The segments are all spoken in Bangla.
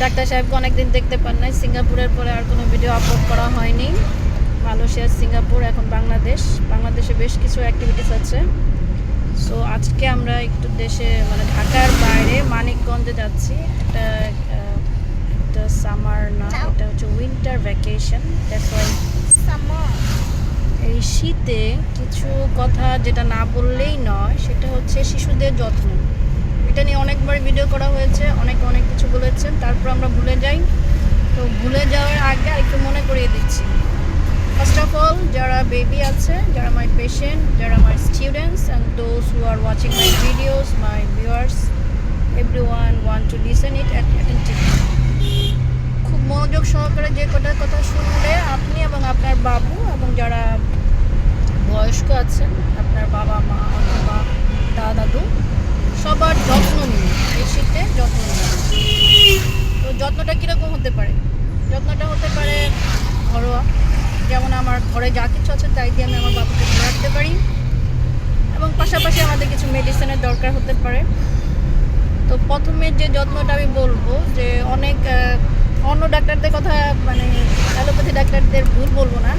ডাক্তার সাহেবকে অনেকদিন দেখতে পান নাই। সিঙ্গাপুরের পরে আর কোনো ভিডিও আপলোড করা হয়নি। মালয়েশিয়া, সিঙ্গাপুর, এখন বাংলাদেশে বেশ কিছু অ্যাক্টিভিটিস আছে। সো আজকে আমরা একটু দেশে মানে ঢাকার বাইরে মানিকগঞ্জে যাচ্ছি। এটা সামার না, এটা হচ্ছে উইন্টার ভ্যাকেশন। দ্যাটস ওয়াই এই শীতে কিছু কথা যেটা না বললেই নয়, সেটা হচ্ছে শিশুদের যত্ন। এটা নিয়ে অনেকবার ভিডিও করা হয়েছে, অনেক কিছু বলেছেন, তারপর আমরা ভুলে যাই। তো ভুলে যাওয়ার আগে একটু মনে করিয়ে দিচ্ছি। ফার্স্ট অফ অল, যারা বেবি আছে, যারা মাই পেশেন্ট, যারা my students and those who are watching my videos, my viewers, everyone want to listen it attentively. খুব মনোযোগ সহকারে যে কটার কথা শুনলে আপনি এবং আপনার বাবু এবং যারা বয়স্ক আছেন, আপনার বাবা মা অথবা দাদু, সবার যত্ন নিন। এই শীতে যত্ন নিন। তো যত্নটা কীরকম হতে পারে? যত্নটা হতে পারে ঘরোয়া, যেমন আমার ঘরে যা কিছু আছে তাই দিয়ে আমি আমার বাবুকে ধরে রাখতে পারি, এবং পাশাপাশি আমাদের কিছু মেডিসিনের দরকার হতে পারে। তো প্রথমে যে যত্নটা আমি বলবো, যে অনেক অন্য ডাক্তারদের কথা, মানে অ্যালোপ্যাথি ডাক্তারদের ভুল বলবো না,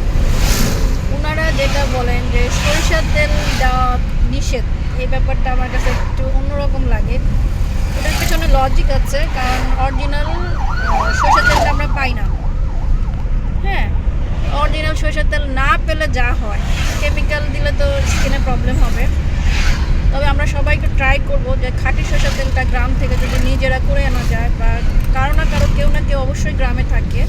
ওনারা যেটা বলেন যে সরিষার তেল দেওয়া নিষেধ, এই ব্যাপারটা আমার কাছে একটু অন্যরকম লাগে। ওটার পেছনে লজিক আছে, কারণ অরিজিনাল সরিষার তেলটা আমরা পাই না। হ্যাঁ, অরিজিনাল সরিষার তেল না পেলে যা হয়, কেমিক্যাল দিলে তো স্কিনে প্রবলেম হবে। তবে আমরা সবাই একটু ট্রাই করবো যে খাঁটি সরিষার তেলটা গ্রাম থেকে যদি নিজেরা করে আনা যায়, বা কারো না কারো কেউ না কেউ অবশ্যই গ্রামে থাকে,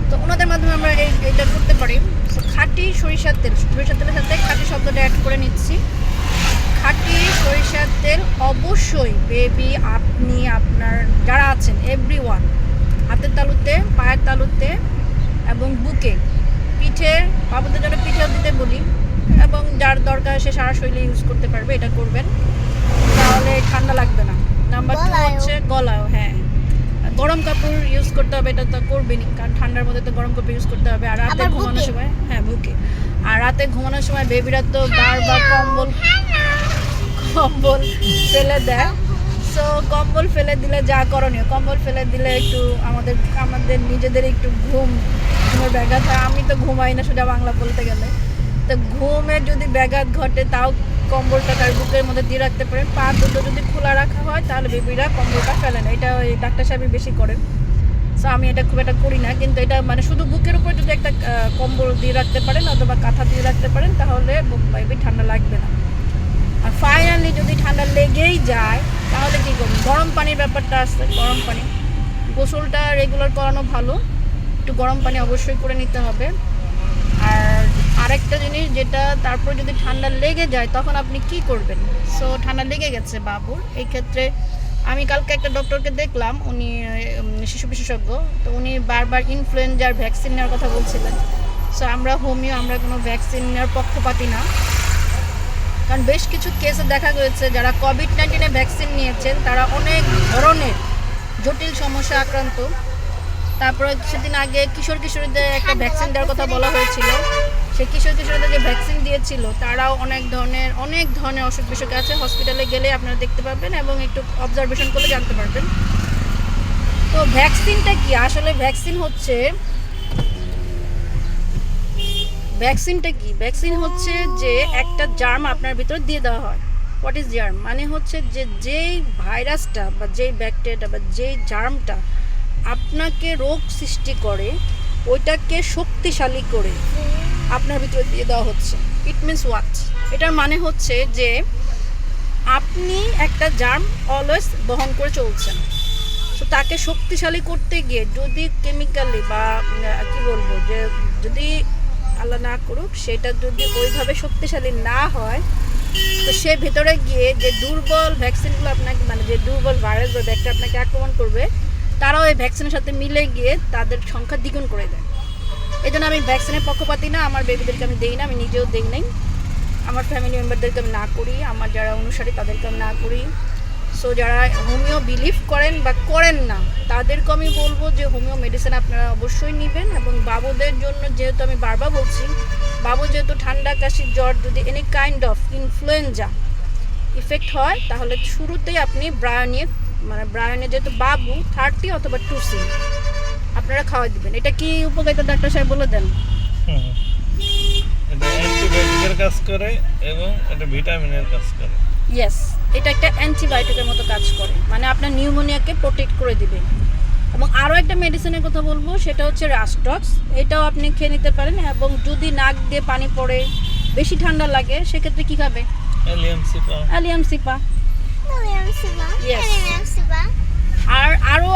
তো ওনাদের মাধ্যমে আমরা এইটা করতে পারি। তো খাঁটি সরিষার তেলের সাথে খাঁটি শব্দটা অ্যাড করে নিচ্ছি। খাঁটি সরিষার তেল অবশ্যই বেবি, আপনি, আপনার যারা আছেন, এভরিওয়ান, হাতের তালুতে, পায়ের তালুতে এবং বুকে, পিঠে, বাবুদের জন্য পিঠেও দিতে বলি, এবং যার দরকার সে সারা শরীরে ইউজ করতে পারবে, এটা করবেন, তাহলে ঠান্ডা লাগবে না। নাম্বার 2 হচ্ছে গলাও। হ্যাঁ, গরম কাপড় ইউজ করতে হবে, এটা তো করবেনই, কারণ ঠান্ডার মধ্যে তো গরম কাপড় ইউজ করতে হবে। আর রাতে ঘুমানোর সময়, হ্যাঁ বুকে, আর রাতে ঘুমানোর সময় বেবিরা তো বারবার কম্বল ফেলে দেয়। সো কম্বল ফেলে দিলে যা করণীয়, কম্বল ফেলে দিলে একটু আমাদের নিজেদের একটু ঘুমের ব্যাঘাত হয়। আমি তো ঘুমাই না সোজা বাংলা বলতে গেলে। তো ঘুমের যদি ব্যাঘাত ঘটে, তাও কম্বলটা তার বুকের মধ্যে দিয়ে রাখতে পারেন। পা দুটো যদি খোলা রাখা হয়, তাহলে বেবিরা কম্বলটা ফেলে না। এটা ওই ডাক্তার সাহেবই বেশি করেন। সো আমি এটা খুব একটা করি না, কিন্তু এটা মানে শুধু বুকের উপর যদি একটা কম্বল দিয়ে রাখতে পারেন অথবা কাঁথা দিয়ে রাখতে পারেন, তাহলে বেবি ঠান্ডা লাগবে না। আর ফাইনালি যদি ঠান্ডা লেগেই যায়, তাহলে কী করবেন? গরম পানির ব্যাপারটা আসছে। গরম পানি, গোসলটা রেগুলার করানো ভালো, একটু গরম পানি অবশ্যই করে নিতে হবে। আর আরেকটা জিনিস যেটা, তারপর যদি ঠান্ডা লেগে যায়, তখন আপনি কি করবেন? সো ঠান্ডা লেগে গেছে বাবুর, এই ক্ষেত্রে আমি কালকে একটা ডক্টরকে দেখলাম, উনি শিশু বিশেষজ্ঞ, তো উনি বারবার ইনফ্লুয়েঞ্জার ভ্যাকসিন নেওয়ার কথা বলছিলেন। সো আমরা হোমিও, আমরা কোনো ভ্যাকসিন নেওয়ার পক্ষপাতী না, কারণ বেশ কিছু কেসে দেখা গেছে যারা কোভিড-19 ভ্যাকসিন নিয়েছেন, তারা অনেক ধরনের জটিল সমস্যা আক্রান্ত। তারপরে সেদিন আগে কিশোরীদের একটা ভ্যাকসিন দেওয়ার কথা বলা হয়েছিল। সেই কিশোরীদের যে ভ্যাকসিন দিয়েছিল, তারাও অনেক ধরনের অসুখ বিসুখ আছে। হসপিটালে গেলে আপনারা দেখতে পাবেন এবং একটু অবজারভেশন করলে জানতে পারবেন। তো ভ্যাকসিনটা কি আসলে? ভ্যাকসিন হচ্ছে যে একটা জার্ম আপনার ভিতরে দিয়ে দেওয়া হয়। What is germ? মানে হচ্ছে যে যেই ভাইরাসটা বা যেই ব্যাকটেরিয়াটা বা যেই জার্মটা আপনাকে রোগ সৃষ্টি করে, ওইটাকে শক্তিশালী করে আপনার ভিতরে দিয়ে দেওয়া হচ্ছে। It means what? এটার মানে হচ্ছে যে আপনি একটা জার্ম অলওয়েজ বহন করে চলছেন। সো তাকে শক্তিশালী করতে গিয়ে যদি কেমিক্যালি বা কি বলবো, যে যদি আল্লাহ না করুক সেটা যদি ওইভাবে শক্তিশালী না হয়, তো সে ভেতরে গিয়ে যে দুর্বল ভ্যাকসিনগুলো আপনাকে, মানে যে দুর্বল ভাইরাস বা ব্যাকটেরিয়া আপনাকে আক্রমণ করবে, তারাও এই ভ্যাকসিনের সাথে মিলে গিয়ে তাদের সংখ্যা দ্বিগুণ করে দেয়। এই জন্য আমি ভ্যাকসিনের পক্ষপাতী না। আমার বেবিদেরকে আমি দেই না, আমি নিজেও দেই নাই, আমার ফ্যামিলি মেম্বারদেরকে আমি না করি, আমার যারা অনুসারী তাদেরকে আমি না করি। সো যারা হোমিও বিলিভ করেন বা করেন না, তাদেরকে আমি বলবো যে হোমিও মেডিসিন আপনারা অবশ্যই নেবেন। এবং বাবুদের জন্য, যেহেতু আমি বারবার বলছি, বাবু যেহেতু ঠান্ডা, কাশি, জ্বর, যদি any kind of influenza effect হয়, তাহলে শুরুতেই আপনি ব্রায়োনিক মানে ব্রায়োনি যেহেতু বাবু 30 অথবা 2C আপনারা খাওয়া দিবেন। এটা কি উপকারিতা ডাক্তার সাহেব বলে দেন? এটা অ্যান্টিবায়োটিকের কাজ করে এবং এটা ভিটামিনের কাজ করে। ইয়েস, এটা একটা অ্যান্টিবায়োটিকের মতো কাজ করে, মানে আপনার নিউমোনিয়াকে প্রোটেক্ট করে দিবে। এবং আরও একটা মেডিসিনের কথা বলবো, সেটা হচ্ছে রাস্টক্স। এটাও আপনি খেয়ে নিতে পারেন। এবং যদি নাক দিয়ে পানি পড়ে, বেশি ঠান্ডা লাগে, সেক্ষেত্রে কী খাবে? Allium cepa. Allium cepa. Yes. আর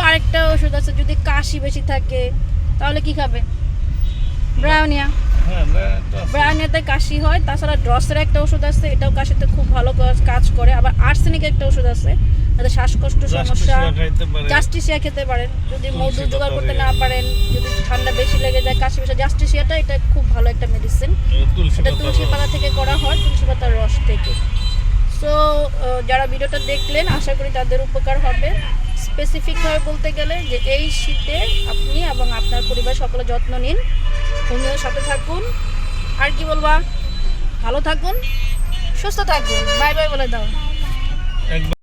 আরেকটা ওষুধ আছে, যদি কাশি বেশি থাকে তাহলে কি খাবে? ব্রায়োনিয়া। হ্যাঁ, ব্রায়োনিয়াতে কাশি হয়। তাছাড়া ড্রসের একটা ওষুধ আছে, এটাও কাশিতে খুব ভালো কাজ করে। আবার আর্সেনিক একটা ওষুধ আছে, যাতে শ্বাসকষ্ট সমস্যা, জাস্টিসিয়া খেতে পারেন। যদি মধু জোগাড় করতে না পারেন, যদি ঠান্ডা বেশি লেগে যায়, কাশি বেশি, জাস্টিসিয়াটা এটা খুব ভালো একটা মেডিসিন। এটা তুলসী পাতা থেকে করা হয়, তুলসী পাতার রস থেকে। সো যারা ভিডিওটা দেখলেন, আশা করি তাদের উপকার হবে। স্পেসিফিকভাবে বলতে গেলে যে এই শীতে আপনি এবং আপনার পরিবার সকলে যত্ন নিন, হোমিওর সাথে থাকুন। আর কি বলবা? ভালো থাকুন, সুস্থ থাকুন। বাই বাই বলে দাও।